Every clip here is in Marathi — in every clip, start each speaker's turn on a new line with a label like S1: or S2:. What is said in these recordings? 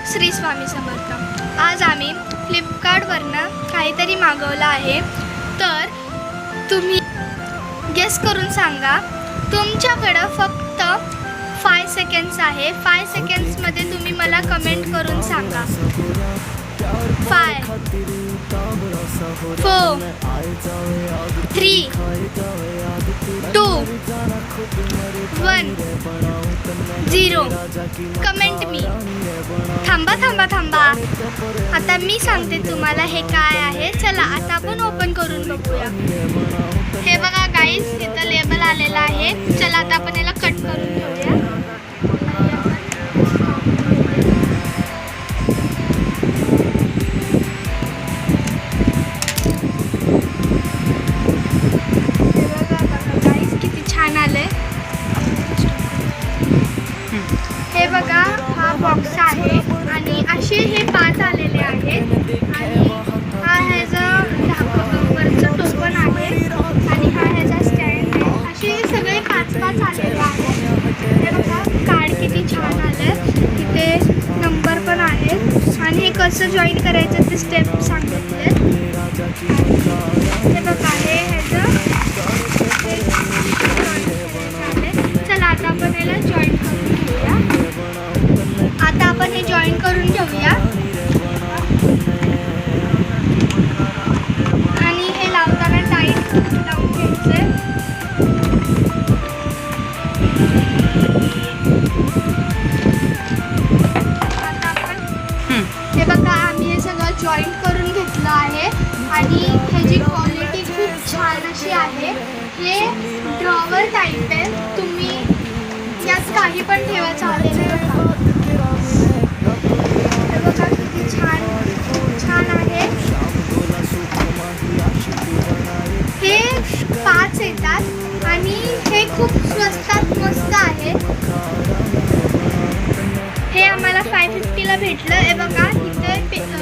S1: श्री स्वामी समर्थ। आज आम्ही फ्लिपकार्टवरनं काहीतरी मागवलं आहे, तर तुम्ही गेस करून सांगा। तुमच्याकडं फक्त 5 सेकंड्स आहे। 5 सेकंड्समध्ये तुम्ही मला कमेंट करून सांगा। 5 4 3 2 1 0 कमेंट मी। थांबा आता मी सांगते तुम्हाला हे काय आहे। चला आता आपण ओपन करून बघूया। हे बघा गाईस, इथं लेबल आलेला आहे। चला आता आपण याला कट करून घेऊया। हे बघा हा बॉक्स आहे आणि असे हे 5 आलेले आहेत आणि हा ह्याचा वरचं टोपण आहे आणि हा ह्याचा स्टँड आहे। असे सगळे 5 आलेले आहेत। हे बघा कार्ड किती छान आलं, तिथे नंबर पण आहेत आणि हे कसं जॉईन करायचं ते स्टेप सांगितले। हे बघा हे ह्याचं चला आता आपण याला जॉईन करून घेऊया। आता आपण हे जॉईन करून घेऊया आणि हे लावताना टाईट लावून घ्यायचे। आता आपण हे बघा आम्ही हे सगळं जॉईन करून घेतलं आहे आणि ह्याची क्वालिटी खूप छान अशी आहे। हे ड्रॉवर टाईप आहे, तुम्ही यात काही पण ठेवा चालेल। हे बघा किती छान आहे। हे 5 येतात आणि हे खूप स्वस्तात मस्त आहे। हे आम्हाला 550ला भेटलं। हे बघा इथे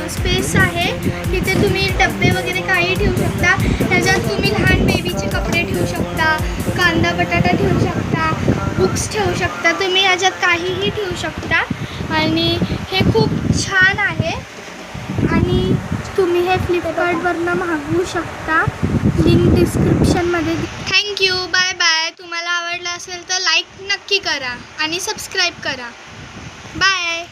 S1: स्पेस आहे, तिथे तुम्ही डब्बे वगैरे काही ठेवू शकता। त्याच्यात तुम्ही लहान बेबीचे कपडे ठेवू शकता, कांदा बटाटा ठेवू शकता, बुक्स ठेवू शकता, तुम्ही याच्यात काहीही ठेवू शकता आणि हे खूप छान आहे आणि तुम्ही हे फ्लिपकार्टवरनं मागवू शकता। लिंक डिस्क्रिप्शनमध्ये। Thank you, bye bye. तुम्हाला आवडलं असेल तर लाईक नक्की करा आणि सबस्क्राईब करा। बाय।